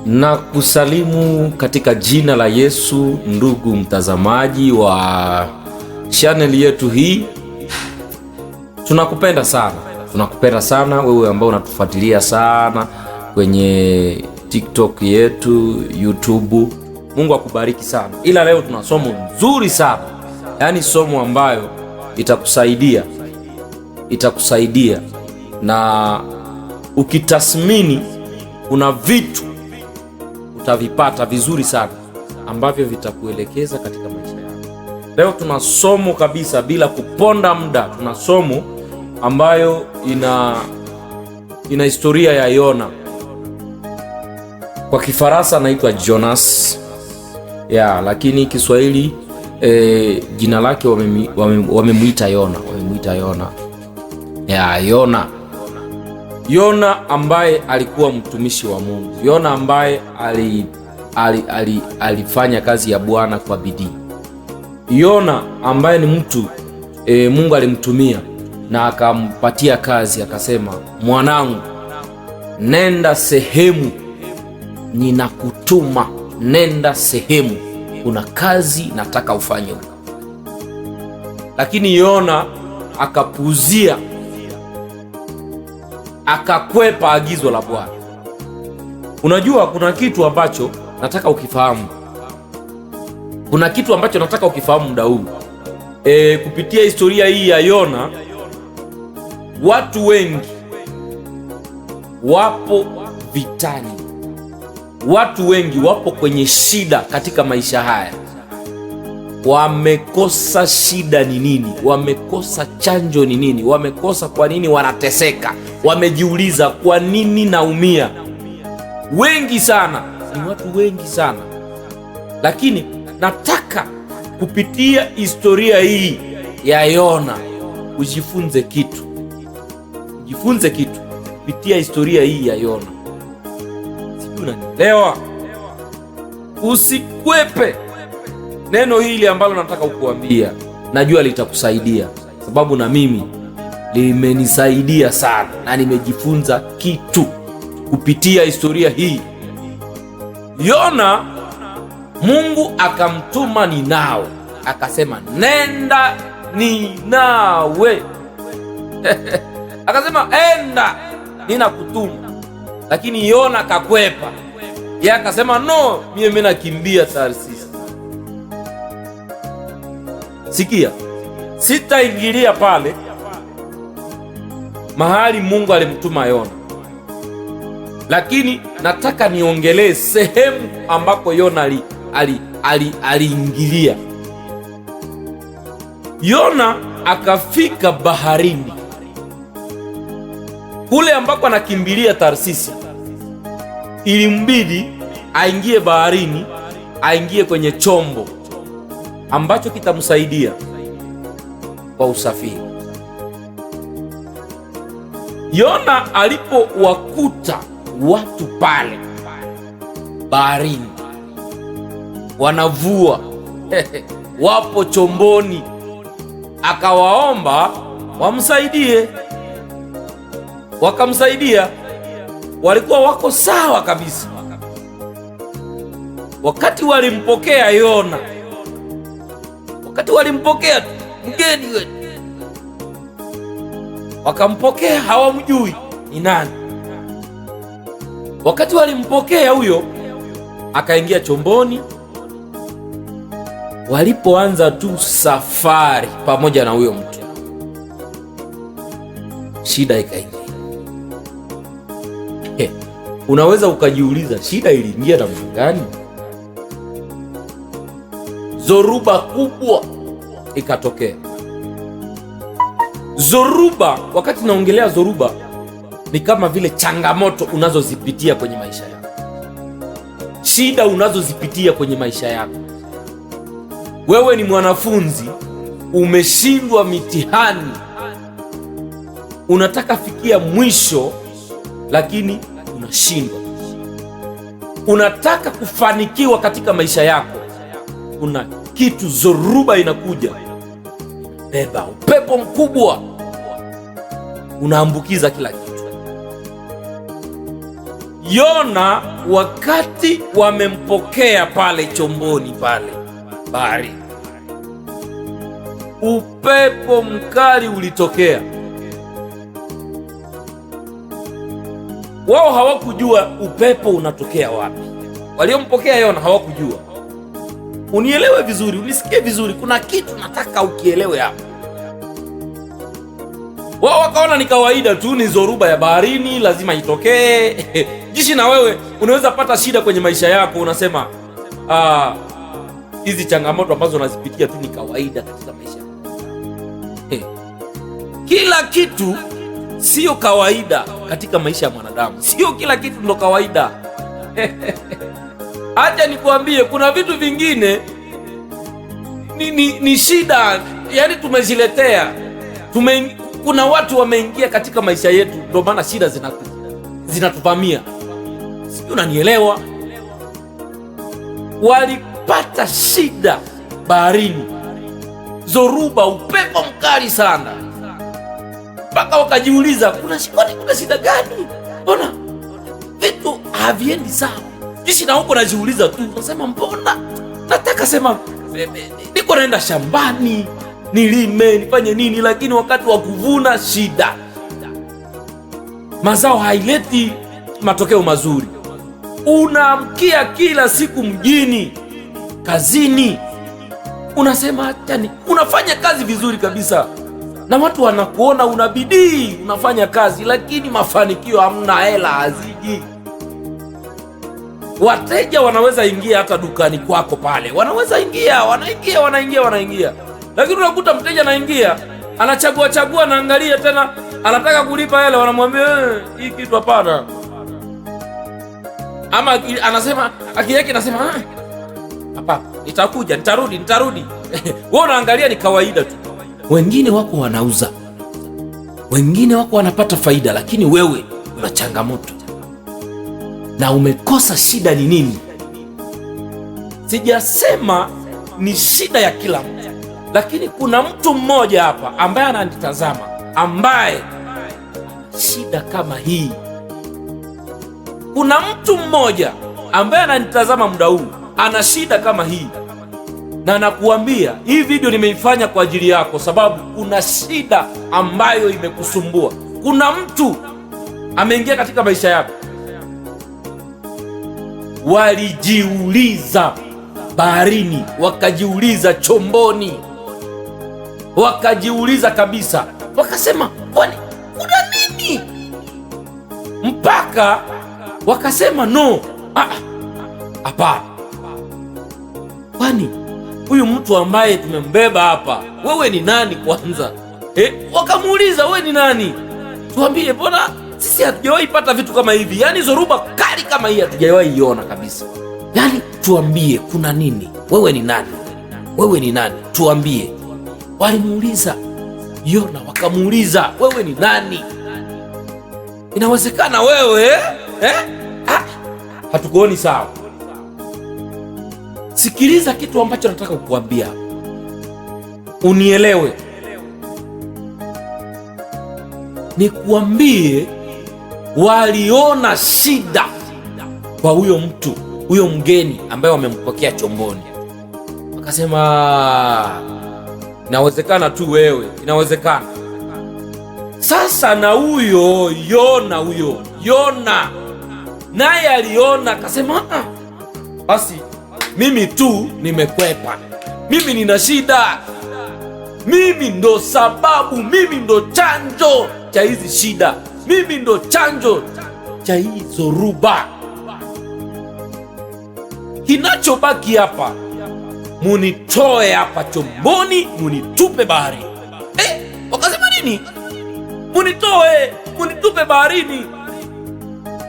Na kusalimu katika jina la Yesu, ndugu mtazamaji wa channel yetu hii. Tunakupenda sana wewe ambao unatufuatilia sana kwenye TikTok yetu, YouTube. Mungu akubariki sana. Ila leo tuna somo nzuri sana, yaani somo ambayo itakusaidia na ukitathmini kuna vitu utavipata vizuri sana ambavyo vitakuelekeza katika maisha yako. Leo tuna somo kabisa bila kuponda muda. Tuna somo ambayo ina historia ya Yona. Kwa Kifaransa anaitwa Jonas. Lakini Kiswahili jina lake wamemuita Yona. Yona ambaye alikuwa mtumishi wa Mungu. Yona ambaye alifanya kazi ya Bwana kwa bidii. Yona ambaye ni mtu Mungu alimtumia na akampatia kazi, akasema, mwanangu, nenda sehemu ninakutuma, nenda sehemu, kuna kazi nataka ufanye huko. Lakini Yona akapuuzia, akakwepa agizo la Bwana. Unajua, kuna kitu ambacho nataka ukifahamu. Muda huu. Kupitia historia hii ya Yona, watu wengi wapo vitani. Watu wengi wapo kwenye shida katika maisha haya. Wamekosa shida ni nini? Wamekosa chanjo ni nini? Wamekosa kwa nini wanateseka? Wamejiuliza kwa nini naumia? Wengi sana, ni watu wengi sana. Lakini nataka kupitia historia hii ya Yona ujifunze kitu. Kupitia historia hii ya Yona. Sijui unanielewa? Usikwepe neno hili ambalo nataka kukuambia. Najua litakusaidia, sababu na mimi limenisaidia sana na nimejifunza kitu kupitia historia hii. Yona, Mungu akamtuma Ninawi, akasema nenda Ninawi. Akasema enda, ninakutuma. Lakini Yona akakwepa. Yeye akasema no, mimi nakimbia Tarsisi. Sikia, sitaingilia pale mahali Mungu alimtuma Yona, lakini nataka niongelee sehemu ambako Yona aliingilia. Yona akafika baharini kule ambako anakimbilia Tarsisi. Ilimbidi aingie baharini, aingie kwenye chombo ambacho kitamsaidia kwa usafiri. Yona alipowakuta watu pale baharini wanavua wapo chomboni, akawaomba wamsaidie. Wakamsaidia. Walikuwa wako sawa kabisa. Wakati walimpokea Yona, mgeni wetu, wakampokea, hawamjui ni nani. Wakati walimpokea huyo, akaingia chomboni. Walipoanza tu safari pamoja na huyo mtu, shida ikaingia. Unaweza ukajiuliza shida iliingia namna gani? Zoruba kubwa ikatokea. Zoruba, wakati naongelea zoruba, ni kama vile changamoto unazozipitia kwenye maisha yako, shida unazozipitia kwenye maisha yako. Wewe ni mwanafunzi, umeshindwa mitihani, unataka fikia mwisho, lakini unashindwa. Unataka kufanikiwa katika maisha yako, kuna kitu, zoruba inakuja, beba upepo mkubwa, unaambukiza kila kitu. Yona wakati wamempokea pale chomboni pale bahari, upepo mkali ulitokea. Wao hawakujua upepo unatokea wapi. Waliompokea Yona hawakujua. Unielewe vizuri, unisikie vizuri, kuna kitu nataka ukielewe hapa. Wao wakaona ni kawaida tu, ni zoruba ya baharini, lazima itokee. Jishi na wewe unaweza pata shida kwenye maisha yako, unasema hizi changamoto ambazo unazipitia tu ni kawaida katika maisha. Kila kitu sio kawaida katika maisha ya mwanadamu. Sio kila kitu ndo kawaida. Acha nikuambie, kuna vitu vingine ni shida, yani tumejiletea. Kuna watu wameingia katika maisha yetu, ndio maana shida zinatuvamia. Sijui unanielewa? Walipata shida baharini, zoruba, upepo mkali sana, mpaka wakajiuliza kuna shida gani? Mbona vitu haviendi sawa? Jishi na huko najiuliza tu, nasema mbona nataka sema niko naenda shambani nilime nifanye nini, lakini wakati wa kuvuna shida, mazao haileti matokeo mazuri. Unaamkia kila siku mjini, kazini, unasema yani unafanya kazi vizuri kabisa, na watu wanakuona una bidii, unafanya kazi, lakini mafanikio hamna, hela haziji. Wateja wanaweza ingia hata dukani kwako pale, wanaweza ingia, wanaingia, lakini unakuta mteja anaingia, anachagua, anaangalia tena, anataka kulipa hela, wanamwambia hii kitu hapana, ama anasema akili yake inasema hapa nitakuja, nitarudi. Wewe unaangalia ni kawaida tu. Wengine wako wanauza, wengine wako wanapata faida, lakini wewe una changamoto na umekosa. Shida ni nini? Sijasema ni shida ya kila mtu, lakini kuna mtu mmoja hapa ambaye ananitazama, ambaye shida kama hii. Kuna mtu mmoja ambaye ananitazama muda huu, ana shida kama hii, na nakuambia hii video nimeifanya kwa ajili yako, sababu kuna shida ambayo imekusumbua. Kuna mtu ameingia katika maisha yako, walijiuliza baharini, wakajiuliza chomboni, wakajiuliza kabisa, wakasema kwani kuna nini? Mpaka wakasema no, hapana, kwani huyu mtu ambaye tumembeba hapa, wewe ni nani kwanza? Wakamuuliza, wewe ni nani? Tuambie, mbona sisi hatujawahi pata vitu kama hivi, yani zoruba kali kama hii hatujawahi iona kabisa. Yani tuambie kuna nini? Wewe ni nani? Wewe ni nani? Tuambie. Walimuuliza Yona, wakamuuliza wewe ni nani? Inawezekana wewe hatukuoni sawa. Sikiliza kitu ambacho nataka kukuambia, unielewe. Nikuambie, waliona shida kwa huyo mtu, huyo mgeni ambaye wamempokea chomboni. Wakasema inawezekana tu wewe, inawezekana. Sasa na huyo Yona naye aliona, akasema basi mimi tu nimekwepa, mimi nina shida, mimi ndo sababu, mimi ndo chanjo cha hizi shida, mimi ndo chanjo cha hii zoruba. Kinachobaki hapa, munitoe hapa chomboni, munitupe baharini. Wakasema nini? Munitupe baharini,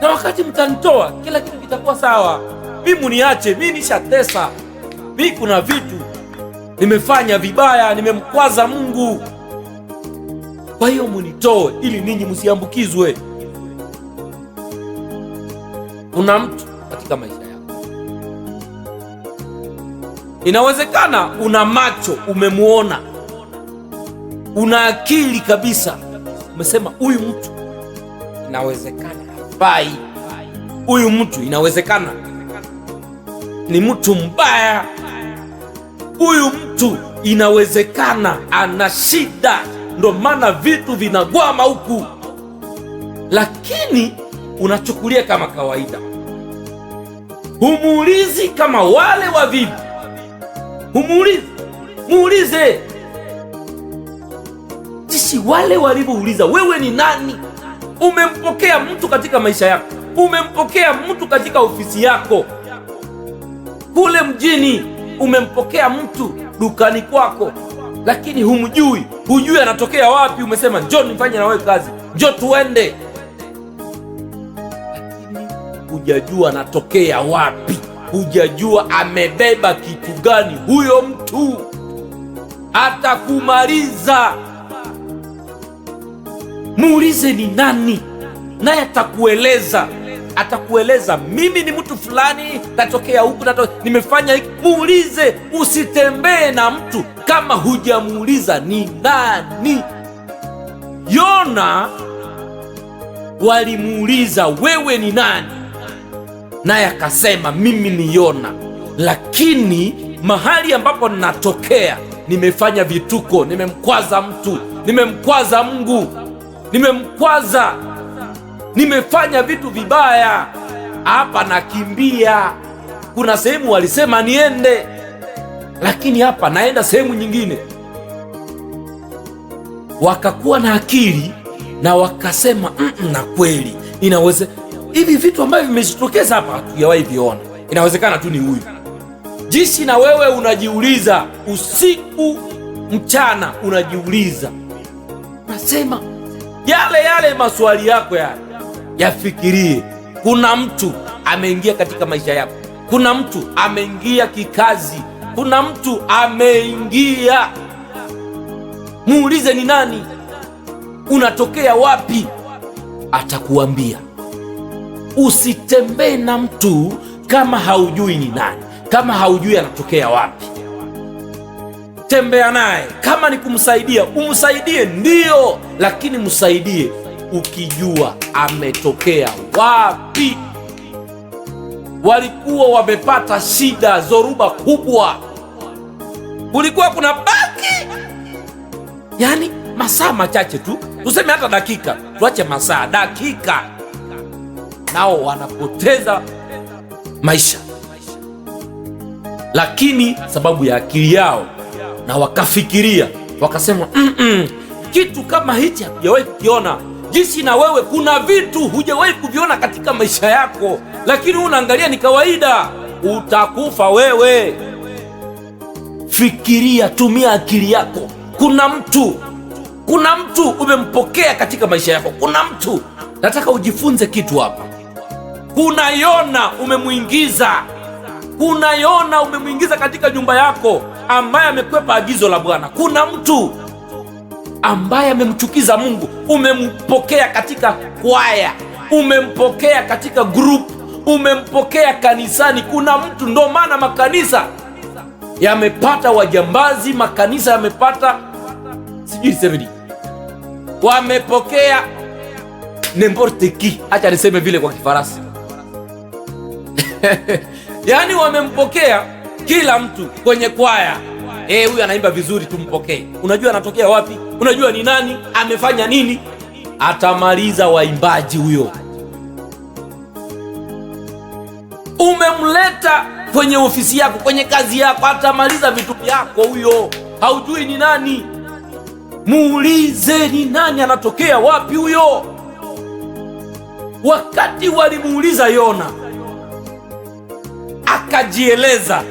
na wakati mtanitoa kila kitu kitakuwa sawa. Mimi muniache, mimi nishatesa, mimi kuna vitu nimefanya vibaya, nimemkwaza Mungu. Kwa hiyo munitoe ili ninyi msiambukizwe. Kuna mtu katika maisha yako, inawezekana una macho, umemuona, una akili kabisa, umesema huyu mtu inawezekana hafai, huyu mtu inawezekana ni mtu mbaya, huyu mtu inawezekana ana shida, ndo maana vitu vinagwama huku, lakini unachukulia kama kawaida. Humuulizi kama wale wavivu, muulize jinsi wale walivyouliza, wewe ni nani? Umempokea mtu katika maisha yako, umempokea mtu katika ofisi yako kule mjini, umempokea mtu dukani kwako, lakini hujui anatokea wapi. Umesema njoo nifanye na wewe kazi, njoo tuende, lakini hujajua anatokea wapi, hujajua amebeba kitu gani. Huyo mtu atakumaliza. Muulize ni nani, naye atakueleza mimi ni mtu fulani, natokea huku, nimefanya hiki. Muulize, usitembee na mtu kama hujamuuliza ni nani. Yona walimuuliza wewe ni nani, naye akasema mimi ni Yona, lakini mahali ambapo natokea nimefanya vituko, nimemkwaza mtu, nimemkwaza Mungu, nimefanya vitu vibaya, hapa nakimbia. Kuna sehemu walisema niende, lakini hapa naenda sehemu nyingine. Wakakuwa na akili na wakasema na kweli inaweza hivi vitu ambavyo vimejitokeza hapa hatujawahi viona, inawezekana tu ni huyu. Jinsi na wewe unajiuliza usiku mchana, unajiuliza, nasema yale maswali yako yafikirie. Kuna mtu ameingia katika maisha yako, kuna mtu ameingia kikazi, kuna mtu ameingia. Muulize ni nani, unatokea wapi, atakuambia. Usitembee na mtu kama haujui ni nani, kama haujui anatokea wapi. Tembea naye, kama ni kumsaidia umsaidie, ndio, lakini msaidie ukijua ametokea wapi. Walikuwa wamepata shida, zoruba kubwa, kulikuwa kuna baki, yani masaa machache tu, tuseme hata dakika, tuache masaa, dakika, nao wanapoteza maisha, lakini sababu ya akili yao, na wakafikiria wakasema, kitu kama hichi hatujawahi kukiona. Jinsi na wewe kuna vitu hujawahi kuviona katika maisha yako, lakini unaangalia ni kawaida, utakufa wewe. Fikiria, tumia akili yako. Kuna mtu umempokea katika maisha yako, kuna mtu. Nataka ujifunze kitu hapa. Kuna Yona umemwingiza katika nyumba yako, ambaye amekwepa agizo la Bwana. Kuna mtu ambaye amemchukiza Mungu, umempokea katika kwaya, umempokea katika group, umempokea kanisani. Kuna mtu, ndo maana makanisa yamepata wajambazi, makanisa yamepata sijui 70, wamepokea n'importe qui, acha niseme vile kwa Kifaransa yani wamempokea kila mtu kwenye kwaya. Huyu anaimba vizuri, tumpokee. Unajua anatokea wapi? Unajua ni nani? Amefanya nini? Atamaliza waimbaji huyo. Umemleta kwenye ofisi yako, kwenye kazi yako, atamaliza vitu vyako huyo. Haujui ni nani? Muulize ni nani, anatokea wapi huyo. Wakati walimuuliza Yona, akajieleza,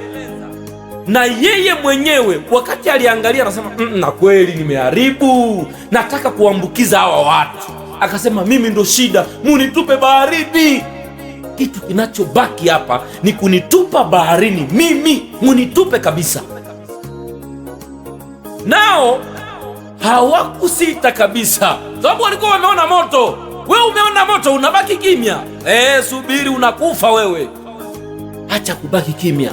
na yeye mwenyewe wakati aliangalia anasema, na kweli nimeharibu, nataka kuambukiza hawa watu. Akasema, mimi ndo shida, munitupe baharini. Kitu kinachobaki hapa ni kunitupa baharini, mimi munitupe kabisa. Nao hawakusita kabisa, sababu walikuwa wameona moto. Wewe umeona moto, unabaki kimya? Subiri, unakufa wewe. Acha kubaki kimya,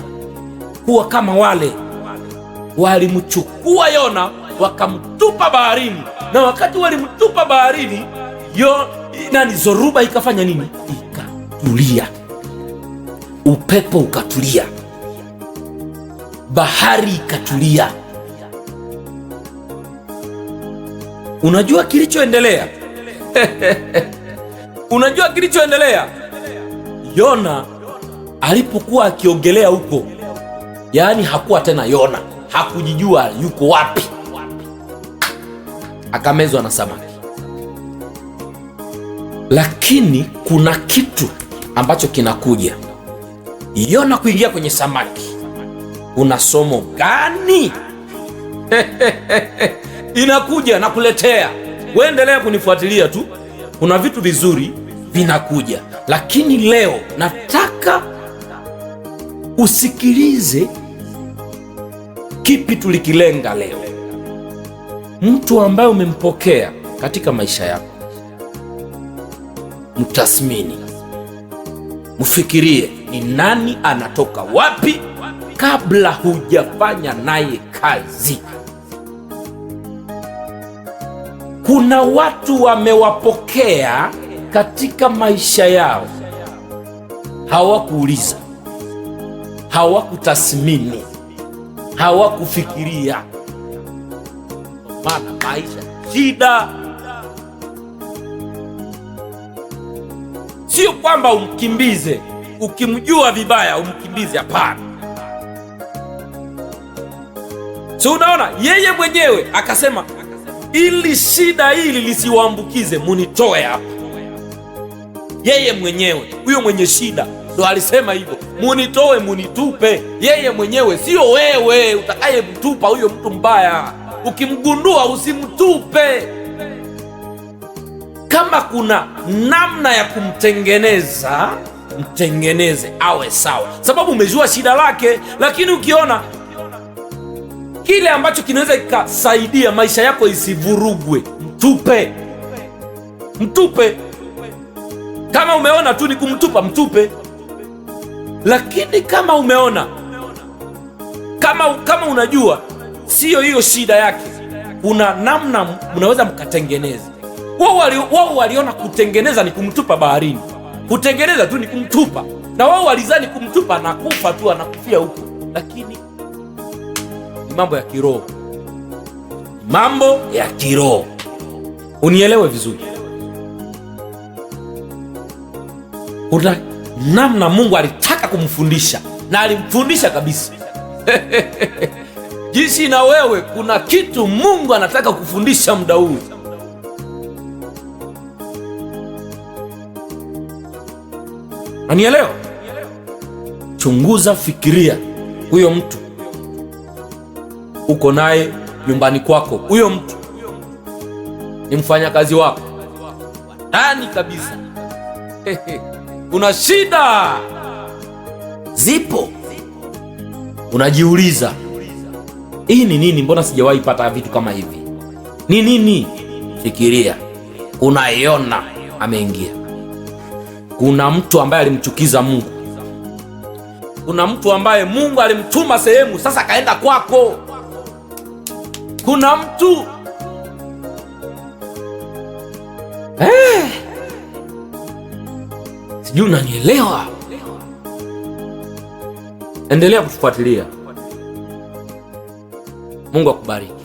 kuwa kama wale. Walimchukua Yona wakamtupa baharini, na wakati walimtupa baharini, zoruba ikafanya nini? kutulia, upepo ukatulia, bahari ikatulia. Unajua kilichoendelea? Unajua kilichoendelea? Yona alipokuwa akiogelea huko, yaani hakuwa tena Yona, hakujijua yuko wapi, akamezwa na samaki. Lakini kuna kitu ambacho kinakuja. Yona kuingia kwenye samaki, kuna somo gani? Inakuja na kuletea. Wewe endelea kunifuatilia tu, kuna vitu vizuri vinakuja. Lakini leo nataka usikilize kipi tulikilenga leo. Mtu ambaye umempokea katika maisha yako, mtathmini, mfikirie ni nani, anatoka wapi, kabla hujafanya naye kazi. Kuna watu wamewapokea katika maisha yao, hawakuuliza, hawakutathmini, hawakufikiria. Maana maisha shida. Sio kwamba umkimbize, ukimjua vibaya umkimbize, hapana. So unaona, yeye mwenyewe akasema, ili shida hili lisiwaambukize, munitoe hapa. Yeye mwenyewe, huyo mwenye shida ndo alisema hivyo, munitoe, munitupe. Yeye mwenyewe, sio wewe utakayemtupa huyo mtu mbaya. Ukimgundua usimtupe. Kama kuna namna ya kumtengeneza, mtengeneze awe sawa, sababu umejua shida lake. Lakini ukiona kile ambacho kinaweza kikasaidia maisha yako isivurugwe, mtupe. Mtupe. Kama umeona tu ni kumtupa, mtupe. Lakini kama umeona, kama unajua sio hiyo shida yake, kuna namna mnaweza mkatengeneza. Wao waliona kutengeneza ni kumtupa baharini, kutengeneza tu ni kumtupa, na wao walizani kumtupa na kufa tu, anakufia huko. Lakini ni mambo ya kiroho, mambo ya kiroho. Unielewe vizuri. Kuna namna Mungu alitaka kumfundisha, na alimfundisha kabisa. Jinsi na wewe kuna kitu Mungu anataka kufundisha muda huu. Anielewa? Chunguza, fikiria. Huyo mtu uko naye nyumbani kwako, huyo mtu ni mfanyakazi wako ndani kabisa. Una shida zipo, unajiuliza, hii ni nini? Mbona sijawahi pata vitu kama hivi? Ni nini? Fikiria. Unaiona ameingia. Kuna mtu ambaye alimchukiza Mungu. Kuna mtu ambaye Mungu alimtuma sehemu, sasa akaenda kwako. Kuna mtu sijui unanielewa. Endelea kutufuatilia. Mungu akubariki.